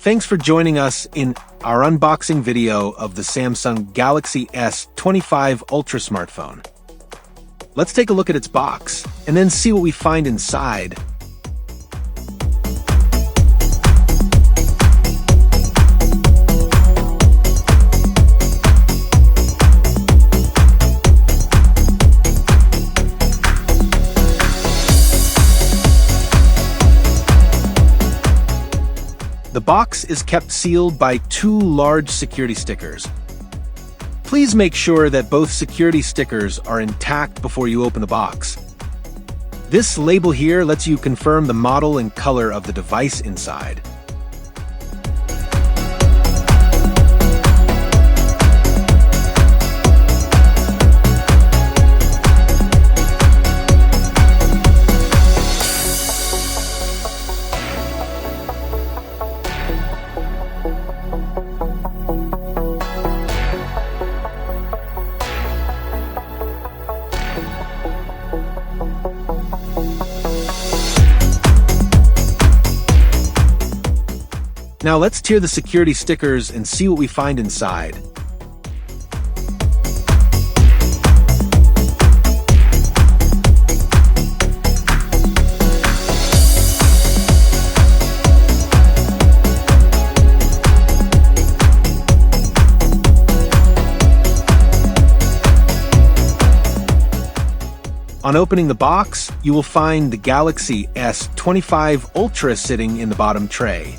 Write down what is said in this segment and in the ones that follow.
Thanks for joining us in our unboxing video of the Samsung Galaxy S25 Ultra smartphone. Let's take a look at its box, and then see what we find inside. The box is kept sealed by two large security stickers. Please make sure that both security stickers are intact before you open the box. This label here lets you confirm the model and color of the device inside. Now let's tear the security stickers and see what we find inside. On opening the box, you will find the Galaxy S25 Ultra sitting in the bottom tray.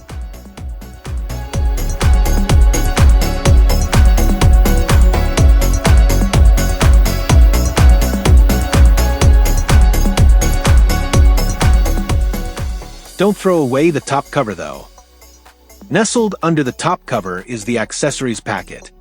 Don't throw away the top cover though. Nestled under the top cover is the accessories packet.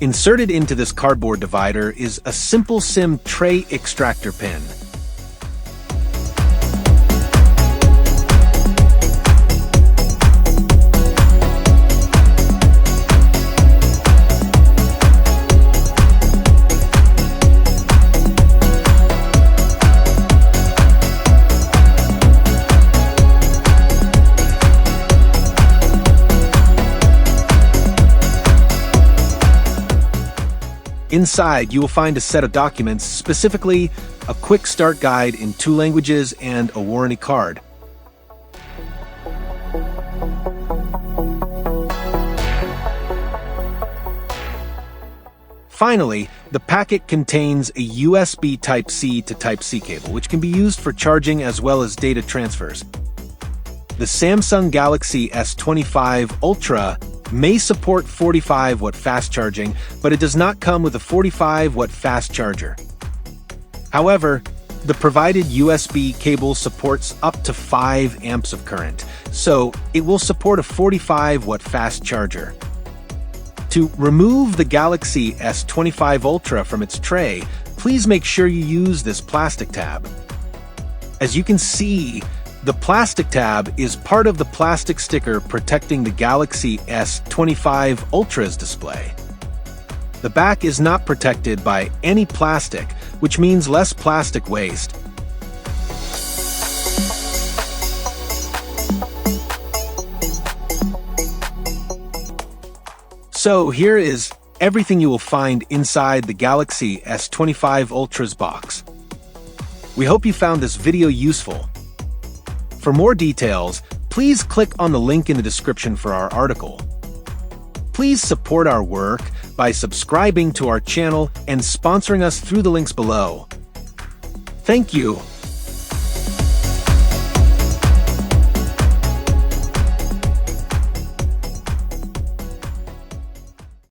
Inserted into this cardboard divider is a simple SIM tray extractor pin. Inside, you will find a set of documents, specifically a quick start guide in 2 languages and a warranty card. Finally, the packet contains a USB Type-C to Type-C cable, which can be used for charging as well as data transfers. The Samsung Galaxy S25 Ultra may support 45-watt fast charging, but it does not come with a 45-watt fast charger. However, the provided USB cable supports up to 5 amps of current, so it will support a 45-watt fast charger. To remove the Galaxy S25 Ultra from its tray, please make sure you use this plastic tab. As you can see, the plastic tab is part of the plastic sticker protecting the Galaxy S25 Ultra's display. The back is not protected by any plastic, which means less plastic waste. So here is everything you will find inside the Galaxy S25 Ultra's box. We hope you found this video useful. For more details, please click on the link in the description for our article. Please support our work by subscribing to our channel and sponsoring us through the links below. Thank you.